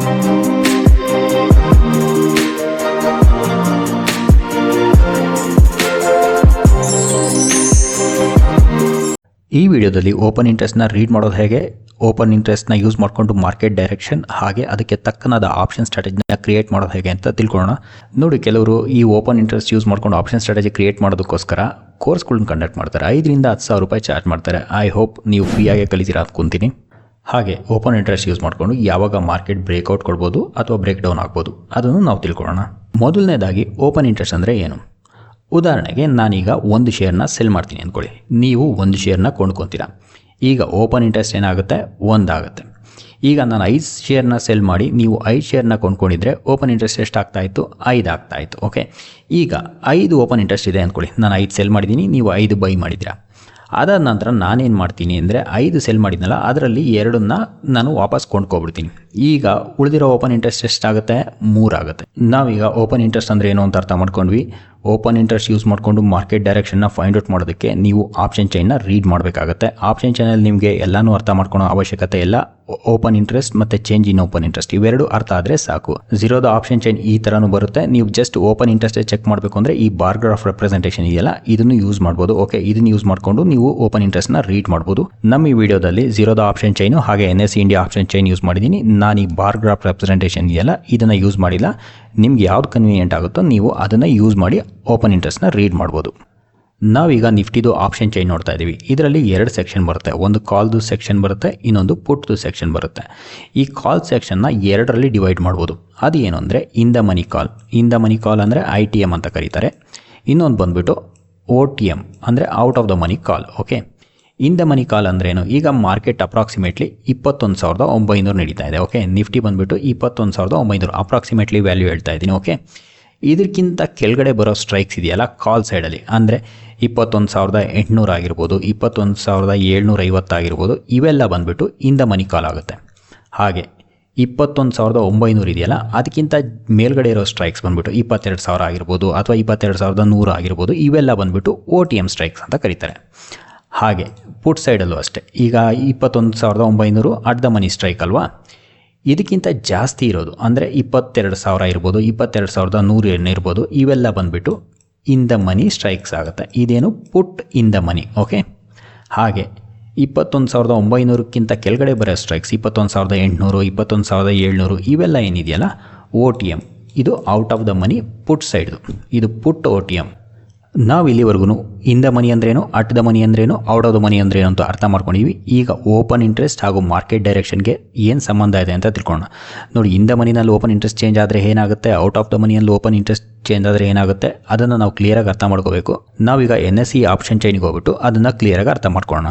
ಈ ವಿಡಿಯೋದಲ್ಲಿ open ಇಂಟ್ರೆಸ್ಟ್ನ read ಮಾಡೋದು ಹೇಗೆ, ಓಪನ್ ಇಂಟ್ರೆಸ್ಟ್ನ ಯೂಸ್ ಮಾಡಿಕೊಂಡು ಮಾರ್ಕೆಟ್ ಡೈರೆಕ್ಷನ್ ಹಾಗೆ ಅದಕ್ಕೆ ತಕ್ಕನಾದ ಆಪ್ಷನ್ ಸ್ಟ್ರಾಟಜಿನ ಕ್ರಿಯೇಟ್ ಮಾಡೋದು ಹೇಗೆ ಅಂತ ತಿಳ್ಕೊಳ್ಳೋಣ. ನೋಡಿ, ಕೆಲವರು ಈ ಓಪನ್ ಇಂಟ್ರೆಸ್ಟ್ ಯೂಸ್ ಮಾಡ್ಕೊಂಡು ಆಪ್ಷನ್ ಸ್ಟ್ರಾಟಜಿ ಕ್ರಿಯೇಟ್ ಮಾಡೋದಕ್ಕೋಸ್ಕರ ಕೋರ್ಸ್ಗಳನ್ನ ಕಂಡಕ್ಟ್ ಮಾಡ್ತಾರೆ. 5 ರಿಂದ 10 ಸಾವಿರ ರೂಪಾಯಿ ಚಾರ್ಜ್ ಮಾಡ್ತಾರೆ. ಐ ಹೋಪ್ ನೀವು ಫ್ರೀಯಾಗಿ ಕಲಿತೀರಾ ಅಂದ್ಕೊಂತೀನಿ. ಹಾಗೆ ಓಪನ್ ಇಂಟ್ರೆಸ್ಟ್ ಯೂಸ್ ಮಾಡಿಕೊಂಡು ಯಾವಾಗ ಮಾರ್ಕೆಟ್ ಬ್ರೇಕ್ಔಟ್ ಕೊಡ್ಬೋದು ಅಥವಾ ಬ್ರೇಕ್ ಡೌನ್ ಆಗ್ಬೋದು ಅದನ್ನು ನಾವು ತಿಳ್ಕೊಳ್ಳೋಣ. ಮೊದಲನೇದಾಗಿ ಓಪನ್ ಇಂಟ್ರೆಸ್ಟ್ ಅಂದರೆ ಏನು? ಉದಾಹರಣೆಗೆ ನಾನೀಗ ಒಂದು ಶೇರ್ನ ಸೆಲ್ ಮಾಡ್ತೀನಿ ಅಂದ್ಕೊಳ್ಳಿ. ನೀವು ಒಂದು ಶೇರ್ನ ಕೊಂಡ್ಕೊತೀರಾ. ಈಗ ಓಪನ್ ಇಂಟ್ರೆಸ್ಟ್ ಏನಾಗುತ್ತೆ? 1 ಆಗುತ್ತೆ. ಈಗ ನಾನು 5 ಶೇರ್ನ ಸೆಲ್ ಮಾಡಿ ನೀವು 5 ಶೇರ್ನ ಕೊಂಡ್ಕೊಂಡಿದ್ರೆ ಓಪನ್ ಇಂಟ್ರೆಸ್ಟ್ ಎಷ್ಟು ಆಗ್ತಾಯಿತ್ತು? 5 ಆಗ್ತಾಯಿತ್ತು. ಓಕೆ, ಈಗ 5 ಓಪನ್ ಇಂಟ್ರೆಸ್ಟ್ ಇದೆ ಅಂದ್ಕೊಳ್ಳಿ. ನಾನು 5 ಸೆಲ್ ಮಾಡಿದ್ದೀನಿ, ನೀವು 5 ಬೈ ಮಾಡಿದ್ದೀರಾ. ಅದಾದ ನಂತರ ನಾನೇನು ಮಾಡ್ತೀನಿ ಅಂದರೆ 5 ಸೆಲ್ ಮಾಡಿದ್ನಲ್ಲ ಅದರಲ್ಲಿ 2ನ್ನ ನಾನು ವಾಪಸ್ ಕೊಂಡ್ಕೊಬಿಡ್ತೀನಿ. ಈಗ ಉಳಿದಿರೋ ಓಪನ್ ಇಂಟ್ರೆಸ್ಟ್ ಎಷ್ಟಾಗುತ್ತೆ? 3 ಆಗುತ್ತೆ. ನಾವೀಗ ಓಪನ್ ಇಂಟ್ರೆಸ್ಟ್ ಅಂದರೆ ಏನು ಅಂತ ಅರ್ಥ ಮಾಡ್ಕೊಂಡ್ವಿ. ಓಪನ್ ಇಂಟ್ರೆಸ್ಟ್ ಯೂಸ್ ಮಾಡಿಕೊಂಡು ಮಾರ್ಕೆಟ್ ಡೈರೆಕ್ಷನ್ನ ಫೈಂಡ್ ಔಟ್ ಮಾಡೋದಕ್ಕೆ ನೀವು ಆಪ್ಷನ್ ಚೈನ್ನ ರೀಡ್ ಮಾಡಬೇಕಾಗುತ್ತೆ. ಆಪ್ಷನ್ ಚೈನಲ್ಲಿ ನಿಮಗೆ ಎಲ್ಲನೂ ಅರ್ಥ ಮಾಡ್ಕೊಳ್ಳೋ ಅವಶ್ಯಕತೆ ಇಲ್ಲ. ಓಪನ್ ಇಂಟ್ರೆಸ್ಟ್ ಮತ್ತು ಚೇಂಜ್ ಇನ್ ಓಪನ್ ಇಂಟ್ರೆಸ್ಟ್ ಇವೆರಡು ಅರ್ಥ ಆದರೆ ಸಾಕು. ಝೀರೋದ ಆಪ್ಷನ್ ಚೈನ್ ಈ ಥರನೂ ಬರುತ್ತೆ. ನೀವು ಜಸ್ಟ್ ಓಪನ್ ಇಂಟ್ರೆಸ್ಟ್ ಚೆಕ್ ಮಾಡಬೇಕು ಅಂದರೆ ಈ ಬಾರ್ ಗ್ರಾಫ್ ರೆಪ್ರೆಸೆಂಟೇಷನ್ ಇದೆಯಲ್ಲ ಇದನ್ನು ಯೂಸ್ ಮಾಡ್ಬೋದು. ಓಕೆ, ಇದನ್ನು ಯೂಸ್ ಮಾಡಿಕೊಂಡು ನೀವು ಓಪನ್ ಇಂಟ್ರೆಸ್ಟ್ನ ರೀಡ್ ಮಾಡ್ಬೋದು. ನಮ್ಮ ಈ ವಿಡಿಯೋದಲ್ಲಿ ಝೀರೋದ ಆಪ್ಷನ್ ಚೈನು ಹಾಗೆ NSE India option chain use ಮಾಡಿದ್ದೀನಿ. ನಾನು ಈ ಬಾರ್ ಗ್ರಾಫ್ ರೆಪ್ರೆಸೆಂಟೇಷನ್ ಇದೆಯಲ್ಲ ಇದನ್ನು ಯೂಸ್ ಮಾಡಿಲ್ಲ. ನಿಮ್ಗೆ ಯಾವ್ದು ಕನ್ವೀನಿಯೆಂಟ್ ಆಗುತ್ತೋ ನೀವು ಅದನ್ನು ಯೂಸ್ ಮಾಡಿ ಓಪನ್ ಇಂಟ್ರೆಸ್ಟ್ನ ರೀಡ್ ಮಾಡ್ಬೋದು. ನಾವೀಗ ನಿಫ್ಟಿದು ಆಪ್ಷನ್ ಚೈನ್ ನೋಡ್ತಾ ಇದ್ದೀವಿ. ಇದರಲ್ಲಿ 2 ಸೆಕ್ಷನ್ ಬರುತ್ತೆ. ಒಂದು ಕಾಲ್ದು ಸೆಕ್ಷನ್ ಬರುತ್ತೆ, ಇನ್ನೊಂದು ಪುಟ್ದು ಸೆಕ್ಷನ್ ಬರುತ್ತೆ. ಈ ಕಾಲ್ ಸೆಕ್ಷನ್ನ 2ರಲ್ಲಿ ಡಿವೈಡ್ ಮಾಡ್ಬೋದು. ಅದು ಏನು ಅಂದರೆ in the money call. In the money ಕಾಲ್ ಅಂದರೆ ITM ಅಂತ ಕರೀತಾರೆ. ಇನ್ನೊಂದು ಬಂದುಬಿಟ್ಟು OTM ಅಂದರೆ out of the money call. Okay, in the money call ಅಂದ್ರೇನು? ಈಗ ಮಾರ್ಕೆಟ್ ಅಪ್ರಾಕ್ಸಿಮೇಟ್ಲಿ 21,900 ನಡೀತಾ ಇದೆ. ಓಕೆ, ನಿಫ್ಟಿ ಬಂದುಬಿಟ್ಟು 21,900 ಅಪ್ರಾಕ್ಸಿಮೇಟ್ಲಿ ವ್ಯಾಲ್ಯೂ ಹೇಳ್ತಾ ಇದ್ದೀನಿ. ಓಕೆ, ಇದಕ್ಕಿಂತ ಕೆಳಗಡೆ ಬರೋ ಸ್ಟ್ರೈಕ್ಸ್ ಇದೆಯಲ್ಲ ಕಾಲ್ ಸೈಡಲ್ಲಿ, ಅಂದರೆ 21,800 ಆಗಿರ್ಬೋದು, 21,750 ಆಗಿರ್ಬೋದು, ಇವೆಲ್ಲ ಬಂದುಬಿಟ್ಟು ಇನ್ ದ ಮನಿ ಕಾಲ್ ಆಗುತ್ತೆ. ಹಾಗೆ 21,900 ಇದೆಯಲ್ಲ ಅದಕ್ಕಿಂತ ಮೇಲ್ಗಡೆ ಇರೋ ಸ್ಟ್ರೈಕ್ಸ್ ಬಂದುಬಿಟ್ಟು 22,000 ಆಗಿರ್ಬೋದು ಅಥವಾ 22,100 ಆಗಿರ್ಬೋದು, ಇವೆಲ್ಲ ಬಂದುಬಿಟ್ಟು OTM ಸ್ಟ್ರೈಕ್ಸ್ ಅಂತ ಕರೀತಾರೆ. ಹಾಗೆ ಪುಟ್ ಸೈಡಲ್ಲೂ ಅಷ್ಟೇ. ಈಗ 21,900 ಅಟ್ ದ ಮನಿ ಸ್ಟ್ರೈಕ್ ಅಲ್ವಾ, ಇದಕ್ಕಿಂತ ಜಾಸ್ತಿ ಇರೋದು ಅಂದರೆ 22,000 ಇರ್ಬೋದು, 22,100 ಇರ್ಬೋದು, ಇವೆಲ್ಲ ಬಂದುಬಿಟ್ಟು ಇನ್ ದ ಮನಿ ಸ್ಟ್ರೈಕ್ಸ್ ಆಗುತ್ತೆ. ಇದೇನು? ಪುಟ್ ಇನ್ ದ ಮನಿ. ಓಕೆ, ಹಾಗೆ 21,900ಕ್ಕಿಂತ ಕೆಳಗಡೆ ಬರೋ ಸ್ಟ್ರೈಕ್ಸ್ 21,800, 21,700 ಇವೆಲ್ಲ ಏನಿದೆಯಲ್ಲ OTM, ಇದು ಔಟ್ ಆಫ್ ದ ಮನಿ ಪುಟ್ ಸೈಡ್ದು. ಇದು ಪುಟ್ OTM. ನಾವು ಇಲ್ಲಿವರೆಗೂ ಇನ್ ದ ಮನಿ ಅಂದ್ರೇನು, ಅಟ್ ದ ಮನಿ ಅಂದ್ರೇನು, ಔಟ್ ಆಫ್ ದ ಮನಿ ಅಂದ್ರೇನು ಅಂತ ಅರ್ಥ ಮಾಡ್ಕೊಂಡಿವಿ. ಈಗ ಓಪನ್ ಇಂಟ್ರೆಸ್ಟ್ ಹಾಗೂ ಮಾರ್ಕೆಟ್ ಡೈರೆಕ್ಷನ್ಗೆ ಏನು ಸಂಬಂಧ ಇದೆ ಅಂತ ತಿಳ್ಕೊಳ್ಳೋಣ. ನೋಡಿ, ಇನ್ ದ ಮನಿನಲ್ಲಿ ಓಪನ್ ಇಂಟ್ರೆಸ್ಟ್ ಚೇಂಜ್ ಆದರೆ ಏನಾಗುತ್ತೆ, ಔಟ್ ಆಫ್ ದ ಮನಿಯಲ್ಲಿ ಓಪನ್ ಇಂಟ್ರೆಸ್ಟ್ ಚೇಂಜ್ ಆದರೆ ಏನಾಗುತ್ತೆ, ಅದನ್ನು ನಾವು ಕ್ಲಿಯರಾಗಿ ಅರ್ಥ ಮಾಡ್ಕೋಬೇಕು. ನಾವೀಗ NSE ಆಪ್ಷನ್ ಚೈನಿಗೆ ಹೋಗ್ಬಿಟ್ಟು ಅದನ್ನು ಕ್ಲಿಯರಾಗಿ ಅರ್ಥ ಮಾಡ್ಕೊಳ್ಳೋಣ.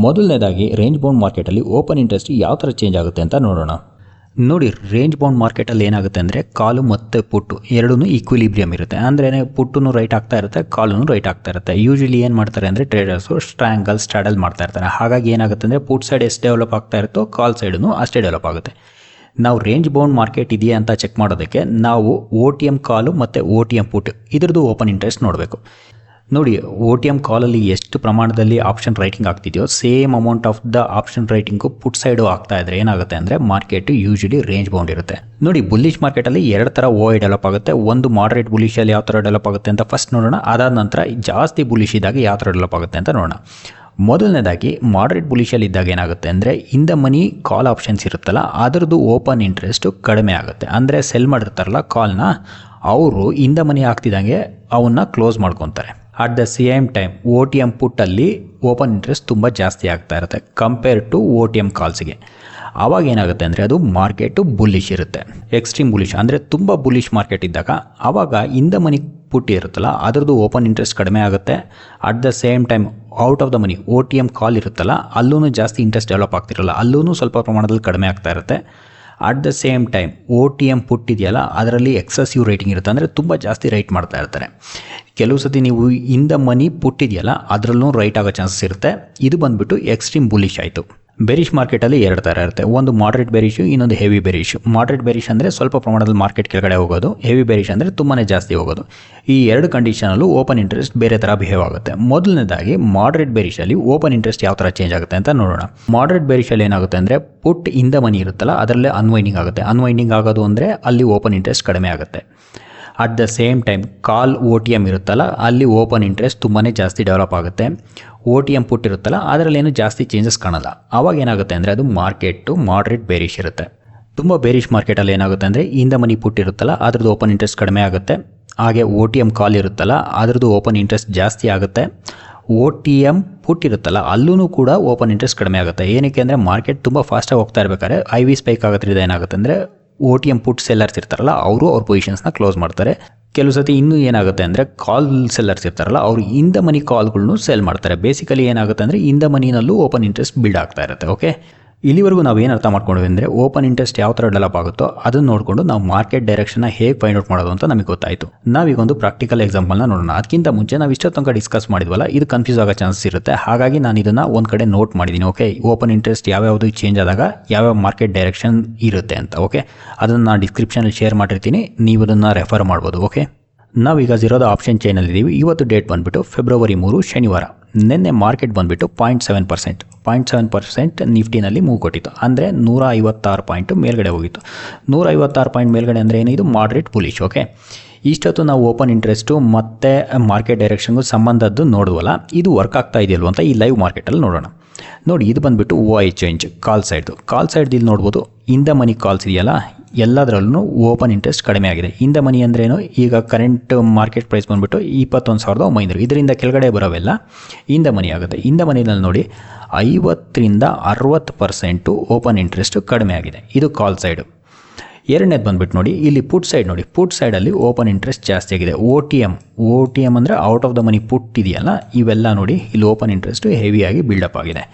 ಮೊದಲನೇದಾಗಿ ರೇಂಜ್ ಬೌಂಡ್ ಮಾರ್ಕೆಟಲ್ಲಿ ಓಪನ್ ಇಂಟ್ರೆಸ್ಟ್ ಯಾವ ಥರ ಚೇಂಜ್ ಆಗುತ್ತೆ ಅಂತ ನೋಡೋಣ. ನೋಡಿ, ರೇಂಜ್ ಬೌಂಡ್ ಮಾರ್ಕೆಟಲ್ಲಿ ಏನಾಗುತ್ತೆ ಅಂದರೆ ಕಾಲು ಮತ್ತು ಪುಟ್ಟು ಎರಡೂ ಈಕ್ವಿಲಿಬ್ರಿಯಮ್ ಇರುತ್ತೆ. ಅಂದರೆ ಪುಟ್ಟೂ ರೈಟ್ ಆಗ್ತಾ ಇರುತ್ತೆ, ಕಾಲೂ ರೈಟ್ ಆಗ್ತಾ ಇರುತ್ತೆ. ಯೂಶಲಿ ಏನು ಮಾಡ್ತಾರೆ ಅಂದರೆ ಟ್ರೇಡರ್ಸು ಸ್ಟ್ರಾಡಲ್ ಮಾಡ್ತಾ ಇರ್ತಾರೆ. ಹಾಗಾಗಿ ಏನಾಗುತ್ತೆ ಅಂದರೆ ಪುಟ್ ಸೈಡ್ ಎಷ್ಟು ಡೆವಲಪ್ ಆಗ್ತಾ ಇರುತ್ತೋ ಕಾಲ್ ಸೈಡೂ ಅಷ್ಟೇ ಡೆವಲಪ್ ಆಗುತ್ತೆ. ನಾವು ರೇಂಜ್ ಬೌಂಡ್ ಮಾರ್ಕೆಟ್ ಇದೆಯಾ ಅಂತ ಚೆಕ್ ಮಾಡೋದಕ್ಕೆ ನಾವು OTM ಕಾಲು ಮತ್ತು OTM ಪುಟ್ ಇದ್ರದ್ದು ಓಪನ್ ಇಂಟ್ರೆಸ್ಟ್ ನೋಡಬೇಕು. ನೋಡಿ, OTM ಕಾಲಲ್ಲಿ ಎಷ್ಟು ಪ್ರಮಾಣದಲ್ಲಿ ಆಪ್ಷನ್ ರೈಟಿಂಗ್ ಆಗ್ತಿದೆಯೋ same amount of the option writing put side ಆಗ್ತಾ ಇದ್ರೆ ಏನಾಗುತ್ತೆ ಅಂದರೆ ಮಾರ್ಕೆಟ್ ಯೂಶಲಿ ರೇಂಜ್ ಬೌಂಡ್ ಇರುತ್ತೆ. ನೋಡಿ, ಬುಲ್ಲಿಶ್ ಮಾರ್ಕೆಟಲ್ಲಿ 2 ಥರ OI ಡೆವಲಪ್ ಆಗುತ್ತೆ. ಒಂದು ಮಾಡರೇಟ್ ಬುಲಿಶಲ್ಲಿ ಯಾವ ಥರ ಡೆವಲಪ್ ಆಗುತ್ತೆ ಅಂತ ಫಸ್ಟ್ ನೋಡೋಣ. ಅದಾದ ನಂತರ ಜಾಸ್ತಿ ಬುಲಿಶ್ ಇದ್ದಾಗ ಯಾವ ಥರ ಡೆವಲಪ್ ಆಗುತ್ತೆ ಅಂತ ನೋಡೋಣ. ಮೊದಲನೇದಾಗಿ ಮಾಡರೇಟ್ ಬುಲಿಶಲ್ಲಿ ಇದ್ದಾಗ ಏನಾಗುತ್ತೆ ಅಂದರೆ in the money call options ಇರುತ್ತಲ್ಲ ಅದರದ್ದು ಓಪನ್ ಇಂಟ್ರೆಸ್ಟು ಕಡಿಮೆ ಆಗುತ್ತೆ. ಅಂದರೆ ಸೆಲ್ ಮಾಡಿರ್ತಾರಲ್ಲ ಕಾಲ್ನ, ಅವರು ಇನ್ ದ ಮನಿ ಆಗ್ತಿದ್ದಂಗೆ ಅವನ್ನ ಕ್ಲೋಸ್ ಮಾಡ್ಕೊತಾರೆ. At the same time OTM ಪುಟ್ಟಲ್ಲಿ ಓಪನ್ ಇಂಟ್ರೆಸ್ಟ್ ತುಂಬ ಜಾಸ್ತಿ ಆಗ್ತಾ ಇರುತ್ತೆ ಕಂಪೇರ್ ಟು OTM ಕಾಲ್ಸ್ಗೆ. ಆವಾಗ ಏನಾಗುತ್ತೆ ಅಂದರೆ ಅದು ಮಾರ್ಕೆಟು ಬುಲ್ಲಿಶ್ ಇರುತ್ತೆ, ಎಕ್ಸ್ಟ್ರೀಮ್ ಬುಲ್ಲಿಶ್ ಅಂದರೆ ತುಂಬ ಬುಲ್ಲಿಶ್ ಮಾರ್ಕೆಟ್ ಇದ್ದಾಗ ಆವಾಗ ಇನ್ ದ ಮನಿ ಪುಟ್ ಇರುತ್ತಲ್ಲ ಅದರದ್ದು ಓಪನ್ ಇಂಟ್ರೆಸ್ಟ್ ಕಡಿಮೆ ಆಗುತ್ತೆ. At the same time out of the money OTM ಕಾಲ್ ಇರುತ್ತಲ್ಲ ಅಲ್ಲೂ ಜಾಸ್ತಿ ಇಂಟ್ರೆಸ್ಟ್ ಡೆವಲಪ್ ಆಗ್ತಿರಲ್ಲ, ಅಲ್ಲೂ ಸ್ವಲ್ಪ ಪ್ರಮಾಣದಲ್ಲಿ ಕಡಿಮೆ ಆಗ್ತಾ ಇರುತ್ತೆ. At the same time OTM ಪುಟ್ ಇದೆಯಲ್ಲ ಅದರಲ್ಲಿ ಎಕ್ಸೆಸಿವ್ ರೈಟಿಂಗ್ ಇರುತ್ತೆ, ಅಂದರೆ ತುಂಬ ಜಾಸ್ತಿ ರೈಟ್ ಮಾಡ್ತಾ ಇರ್ತಾರೆ. ಕೆಲವು ಸತಿ ನೀವು ಇನ್ ದ ಮನಿ ಪುಟ್ ಇದೆಯಲ್ಲ ಅದರಲ್ಲೂ ರೈಟ್ ಆಗೋ ಚಾನ್ಸಸ್ ಇರುತ್ತೆ. ಇದು ಬಂದುಬಿಟ್ಟು ಎಕ್ಸ್ಟ್ರೀಮ್ ಬುಲಿಶ್ ಆಯಿತು. ಬೆರಿಶ್ ಮಾರ್ಕೆಟಲ್ಲಿ ಎರಡು ಥರ ಇರುತ್ತೆ. ಒಂದು ಮಾಡ್ರೇಟ್ ಬೆರಿಶು, ಇನ್ನೊಂದು ಹೆವಿ ಬೆರಿಶ್. ಮಾಡ್ರೇಟ್ ಬೆರಿಶ್ ಅಂದರೆ ಸ್ವಲ್ಪ ಪ್ರಮಾಣದಲ್ಲಿ ಮಾರ್ಕೆಟ್ ಕೆಳಗಡೆ ಹೋಗೋದು, ಹೆವಿ ಬೆರಿಶ್ ಅಂದರೆ ತುಂಬಾ ಜಾಸ್ತಿ ಹೋಗೋದು. ಈ ಎರಡು ಕಂಡೀಷನಲ್ಲೂ ಓಪನ್ ಇಂಟ್ರೆಸ್ಟ್ ಬೇರೆ ಥರ ಬಿಹೇವ್ ಆಗುತ್ತೆ. ಮೊದಲನೇದಾಗಿ ಮಾಡ್ರೇಟ್ ಬೆರಿಶಲ್ಲಿ ಓಪನ್ ಇಂಟ್ರೆಸ್ಟ್ ಯಾವ ಥರ ಚೇಂಜ್ ಆಗುತ್ತೆ ಅಂತ ನೋಡೋಣ. ಮಾಡ್ರೇಟ್ ಬೆರಿಶಲ್ಲಿ ಏನಾಗುತ್ತೆ ಅಂದರೆ ಪುಟ್ ಇನ್ ದ ಮನಿ ಇರುತ್ತಲ್ಲ ಅದರಲ್ಲೇ ಅನ್ವೈಂಡಿಂಗ್ ಆಗುತ್ತೆ. ಅನ್ವೈಂಡಿಂಗ್ ಆಗೋದು ಅಂದರೆ ಅಲ್ಲಿ ಓಪನ್ ಇಂಟ್ರೆಸ್ಟ್ ಕಡಿಮೆ ಆಗುತ್ತೆ. At the same time call OTM ಇರುತ್ತಲ್ಲ ಅಲ್ಲಿ ಓಪನ್ ಇಂಟ್ರೆಸ್ಟ್ ತುಂಬಾ ಜಾಸ್ತಿ ಡೆವಲಪ್ ಆಗುತ್ತೆ. OTM ಪುಟ್ ಇರುತ್ತಲ್ಲ ಅದರಲ್ಲೇನು ಜಾಸ್ತಿ ಚೇಂಜಸ್ ಕಾಣಲ್ಲ. ಆವಾಗ ಏನಾಗುತ್ತೆ ಅಂದರೆ ಅದು ಮಾರ್ಕೆಟು ಮಾಡ್ರೇಟ್ ಬೇರಿಶ್ ಇರುತ್ತೆ. ತುಂಬ ಬೇರಿಶ್ ಮಾರ್ಕೆಟಲ್ಲಿ ಏನಾಗುತ್ತೆ ಅಂದರೆ ಇನ್ ದ ಮನಿ ಪುಟ್ ಇರುತ್ತಲ್ಲ ಅದ್ರದ್ದು ಓಪನ್ ಇಂಟ್ರೆಸ್ಟ್ ಕಡಿಮೆ ಆಗುತ್ತೆ. ಹಾಗೆ OTM ಕಾಲ್ ಇರುತ್ತಲ್ಲ ಅದರದ್ದು ಓಪನ್ ಇಂಟ್ರೆಸ್ಟ್ ಜಾಸ್ತಿ ಆಗುತ್ತೆ. OTM ಪುಟ್ ಇರುತ್ತಲ್ಲ ಅಲ್ಲೂ ಕೂಡ ಓಪನ್ ಇಂಟ್ರೆಸ್ಟ್ ಕಡಿಮೆ ಆಗುತ್ತೆ. ಏನಕ್ಕೆ ಅಂದರೆ ಮಾರ್ಕೆಟ್ ತುಂಬ ಫಾಸ್ಟಾಗಿ ಹೋಗ್ತಾ ಇರಬೇಕಾದ್ರೆ IV ಸ್ಪೈಕ್ ಆಗೋದ್ರಿಂದ ಏನಾಗುತ್ತೆ ಅಂದರೆ OTM ಪುಟ್ ಸೆಲ್ಲರ್ಸ್ ಇರ್ತಾರಲ್ಲ ಅವ್ರ ಪೊಸಿಷನ್ಸ್ನ ಕ್ಲೋಸ್ ಮಾಡ್ತಾರೆ. ಕೆಲವು ಸತಿ ಇನ್ನೂ ಏನಾಗುತ್ತೆ ಅಂದರೆ ಕಾಲ್ ಸೆಲ್ಲರ್ಸ್ ಇರ್ತಾರಲ್ಲ ಅವರು ಇನ್ ದ ಮನಿ ಕಾಲ್ಗಳನ್ನು ಸೆಲ್ ಮಾಡ್ತಾರೆ. ಬೇಸಿಕಲಿ ಏನಾಗುತ್ತೆ ಅಂದರೆ ಇನ್ ದ ಮನಿನಲ್ಲೂ ಓಪನ್ ಇಂಟ್ರೆಸ್ಟ್ ಬಿಲ್ಡ್ ಆಗ್ತಾ ಇರುತ್ತೆ. ಓಕೆ, ಇಲ್ಲಿವರೆಗೂ ನಾವು ಏನು ಅರ್ಥ ಮಾಡ್ಕೊಂಡ್ವಿ ಅಂದರೆ ಓಪನ್ ಇಂಟ್ರೆಸ್ಟ್ ಯಾವ ಥರ ಡೆವಲಪ್ ಆಗುತ್ತೋ ಅದನ್ನು ನೋಡಿಕೊಂಡು ನಾವು ಮಾರ್ಕೆಟ್ ಡೈರೆಕ್ಷನ್ನ ಹೇಗೆ ಫೈಂಡ್ ಔಟ್ ಮಾಡೋದು ಅಂತ ನಮಗೆ ಗೊತ್ತಾಯಿತು. ನಾವೀಗ ಒಂದು ಪ್ರಾಕ್ಟಿಕಲ್ ಎಕ್ಸಾಂಪಲ್ನ ನೋಡೋಣ. ಅದಕ್ಕಿಂತ ಮುಂಚೆ ನಾವು ಇಷ್ಟೋ ತನಕ ಡಿಸ್ಕಸ್ ಮಾಡಿದ್ವಲ್ಲ ಇದು ಕನ್ಫ್ಯೂಸ್ ಆಗೋ ಚಾನ್ಸಸ್ ಇರುತ್ತೆ. ಹಾಗಾಗಿ ನಾನು ಇದನ್ನು ಒಂದು ಕಡೆ ನೋಟ್ ಮಾಡಿದ್ದೀನಿ. ಓಕೆ, ಓಪನ್ ಇಂಟ್ರೆಸ್ಟ್ ಯಾವ್ಯಾವುದು ಚೇಂಜ್ ಆದಾಗ ಯಾವ್ಯಾವ ಮಾರ್ಕೆಟ್ ಡೈರೆಕ್ಷನ್ ಇರುತ್ತೆ ಅಂತ. ಓಕೆ, ಅದನ್ನು ನಾನು ಡಿಸ್ಕ್ರಿಪ್ಷನಲ್ಲಿ ಶೇರ್ ಮಾಡಿರ್ತೀನಿ, ನೀವು ಅದನ್ನು ರೆಫರ್ ಮಾಡ್ಬೋದು. ಓಕೆ, ನಾವೀಗ ಇರೋದು ಆಪ್ಷನ್ ಚೈನಲ್ಲಿದ್ದೀವಿ. ಇವತ್ತು ಡೇಟ್ ಬಂದುಬಿಟ್ಟು ಫೆಬ್ರವರಿ 3 ಶನಿವಾರ. ನಿನ್ನೆ ಮಾರ್ಕೆಟ್ ಬಂದುಬಿಟ್ಟು 0.7% ನಿಫ್ಟಿನಲ್ಲಿ ಮೂವ್ ಕೊಟ್ಟಿತ್ತು. ಅಂದರೆ 156 ಪಾಯಿಂಟು ಮೇಲ್ಗಡೆ ಹೋಗಿತ್ತು. 156 ಪಾಯಿಂಟ್ ಮೇಲ್ಗಡೆ ಅಂದರೆ ಏನು, ಇದು ಮಾಡ್ರೇಟ್ ಬುಲಿಶ್. ಓಕೆ, ಇಷ್ಟೊತ್ತು ನಾವು ಓಪನ್ ಇಂಟ್ರೆಸ್ಟು ಮತ್ತು ಮಾರ್ಕೆಟ್ ಡೈರೆಕ್ಷನ್ಗೂ ಸಂಬಂಧದ್ದು ನೋಡುವಲ್ಲ, ಇದು ವರ್ಕ್ ಆಗ್ತಾ ಇದೆಯಲ್ವ ಅಂತ ಈ ಲೈವ್ ಮಾರ್ಕೆಟಲ್ಲಿ ನೋಡೋಣ. ನೋಡಿ, ಇದು ಬಂದುಬಿಟ್ಟು OI ಚೇಂಜ್ ಕಾಲ್ ಸೈಡ್ದು ಇಲ್ಲಿ ನೋಡ್ಬೋದು. ಇನ್ ದ ಮನಿ ಕಾಲ್ಸ್ ಇದೆಯಲ್ಲ ಎಲ್ಲದರಲ್ಲೂ ಓಪನ್ ಇಂಟ್ರೆಸ್ಟ್ ಕಡಿಮೆ ಆಗಿದೆ. ಇನ್ ದ ಮನಿ ಅಂದ್ರೇನು, ಈಗ ಕರೆಂಟ್ ಮಾರ್ಕೆಟ್ ಪ್ರೈಸ್ ಬಂದುಬಿಟ್ಟು 21,900, ಇದರಿಂದ ಕೆಳಗಡೆ ಬರೋವೆಲ್ಲ ಇನ್ ದ ಮನಿ ಆಗುತ್ತೆ. ಇನ್ ದ ಮನಿನಲ್ಲಿ ನೋಡಿ 50ರಿಂದ 60% ಓಪನ್ ಇಂಟ್ರೆಸ್ಟ್ ಕಡಿಮೆ ಆಗಿದೆ. ಇದು ಕಾಲ್ ಸೈಡು. ಎರಡನೇದು ಬಂದುಬಿಟ್ಟು ನೋಡಿ, ಇಲ್ಲಿ ಪುಟ್ ಸೈಡ್ ನೋಡಿ, ಪುಟ್ ಸೈಡಲ್ಲಿ ಓಪನ್ ಇಂಟ್ರೆಸ್ಟ್ ಜಾಸ್ತಿ ಆಗಿದೆ. OTM ಅಂದರೆ ಔಟ್ ಆಫ್ ದ ಮನಿ ಪುಟ್ ಇದೆಯಲ್ಲ ಇವೆಲ್ಲ ನೋಡಿ ಇಲ್ಲಿ ಓಪನ್ ಇಂಟ್ರೆಸ್ಟು ಹೆವಿಯಾಗಿ ಬಿಲ್ಡಪ್ ಆಗಿದೆ.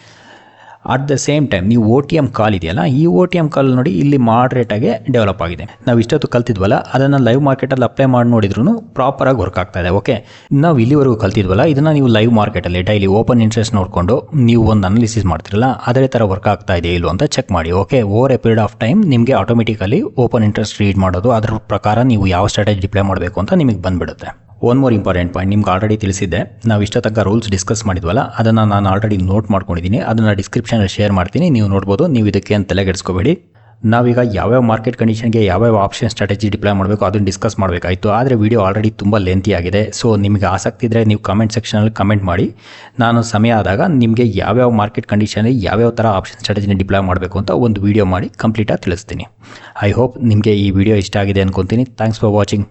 ಅಟ್ ದ ಸೇಮ್ ಟೈಮ್ ನೀವು OTM ಕಾಲ್ ಇದೆಯಲ್ಲ ಈ OTM ಕಾಲ್ ನೋಡಿ ಇಲ್ಲಿ ಮಾಡ್ರೇಟಾಗಿ ಡೆವಲಪ್ ಆಗಿದೆ. ನಾವು ಇಷ್ಟೊತ್ತು ಕಲ್ತಿದ್ವಲ್ಲ ಅದನ್ನು ಲೈವ್ ಮಾರ್ಕೆಟಲ್ಲಿ ಅಪ್ಲೈ ಮಾಡಿ ನೋಡಿದ್ರೂ ಪ್ರಾಪರಾಗಿ ವರ್ಕ್ ಆಗ್ತಾ ಇದೆ. ಓಕೆ, ನಾವು ಇಲ್ಲಿವರೆಗೂ ಕಲ್ತಿದ್ವಲ್ಲ ಇದನ್ನು ನೀವು ಲೈವ್ ಮಾರ್ಕೆಟಲ್ಲಿ ಡೈಲಿ ಓಪನ್ ಇಂಟ್ರೆಸ್ಟ್ ನೋಡಿಕೊಂಡು ನೀವು ಒಂದು ಅನಾಲಿಸಿಸ್ ಮಾಡ್ತಿರಲ್ಲ ಅದೇ ಥರ ವರ್ಕ್ ಆಗ್ತಾ ಇದೆ ಇಲ್ಲೋ ಅಂತ ಚೆಕ್ ಮಾಡಿ. Okay, over A period of time ನಿಮಗೆ ಆಟೋಮೆಟಿಕಲಿ ಓಪನ್ ಇಂಟ್ರೆಸ್ಟ್ ರೀಡ್ ಮಾಡೋದು, ಅದರ ಪ್ರಕಾರ ನೀವು ಯಾವ ಸ್ಟ್ರಾಟಜಿ ಡಿಪ್ಲೈ ಮಾಡಬೇಕು ಅಂತ ನಿಮಗೆ ಬಂದುಬಿಡುತ್ತೆ. ಒನ್ ಮೋರ್ ಇಂಪಾರ್ಟೆಂಟ್ ಪಾಯಿಂಟ್ ನಿಮ್ಗೆ ಆಲ್ರೆಡಿ ತಿಳಿಸಿದ್ದೆ. ನಾವು ಇಷ್ಟ ತನಕ ರೂಲ್ಸ್ ಡಿಸ್ಕಸ್ ಮಾಡಿದ್ವಲ್ಲ ಅದನ್ನು ನಾನು ಆಲ್ರೆಡಿ ನೋಟ್ ಮಾಡ್ಕೊಂಡಿದ್ದೀನಿ. ಅದನ್ನು ಡಿಸ್ಕ್ರಿಪ್ಷನಲ್ಲಿ ಶೇರ್ ಮಾಡ್ತೀನಿ, ನೀವು ನೋಡ್ಬೋದು. ನೀವು ಇದಕ್ಕೆ ಅಂತ ತಲೆಗೆಡಿಸ್ಕೋಬೇಡಿ. ನಾವೀಗ ಯಾವ್ಯಾವ ಮಾರ್ಕೆಟ್ ಕಂಡೀಷನ್ಗೆ ಯಾವ್ಯಾವ ಆಪ್ಷನ್ ಸ್ಟ್ರಾಟಜಿ ಡಿಪ್ಲೈ ಮಾಡಬೇಕು ಅದನ್ನು ಡಿಸ್ಕಸ್ ಮಾಡಬೇಕಾಯಿತು. ಆದರೆ ವಿಡಿಯೋ ಆಲ್ರೆಡಿ ತುಂಬ ಲೆಂತಿ ಆಗಿದೆ. ಸೊ ನಿಮಗೆ ಆಸಕ್ತಿ ಇದ್ದರೆ ನೀವು ಕಮೆಂಟ್ ಸೆಕ್ಷನಲ್ಲಿ ಕಮೆಂಟ್ ಮಾಡಿ. ನಾನು ಸಮಯ ಆದಾಗ ನಿಮಗೆ ಯಾವ್ಯಾವ ಮಾರ್ಕೆಟ್ ಕಂಡೀಷನಲ್ಲಿ ಯಾವ್ಯಾವ ಥರ ಆಪ್ಷನ್ ಸ್ಟ್ರಾಟಜಿನ ಡಿಪ್ಲೈ ಮಾಡಬೇಕು ಅಂತ ಒಂದು ವಿಡಿಯೋ ಮಾಡಿ ಕಂಪ್ಲೀಟಾಗಿ ತಿಳಿಸ್ತೀನಿ. ಐ ಹೋಪ್ ನಿಮಗೆ ಈ ವಿಡಿಯೋ ಇಷ್ಟ ಆಗಿದೆ ಅನ್ಕೊತೀನಿ. Thanks for watching.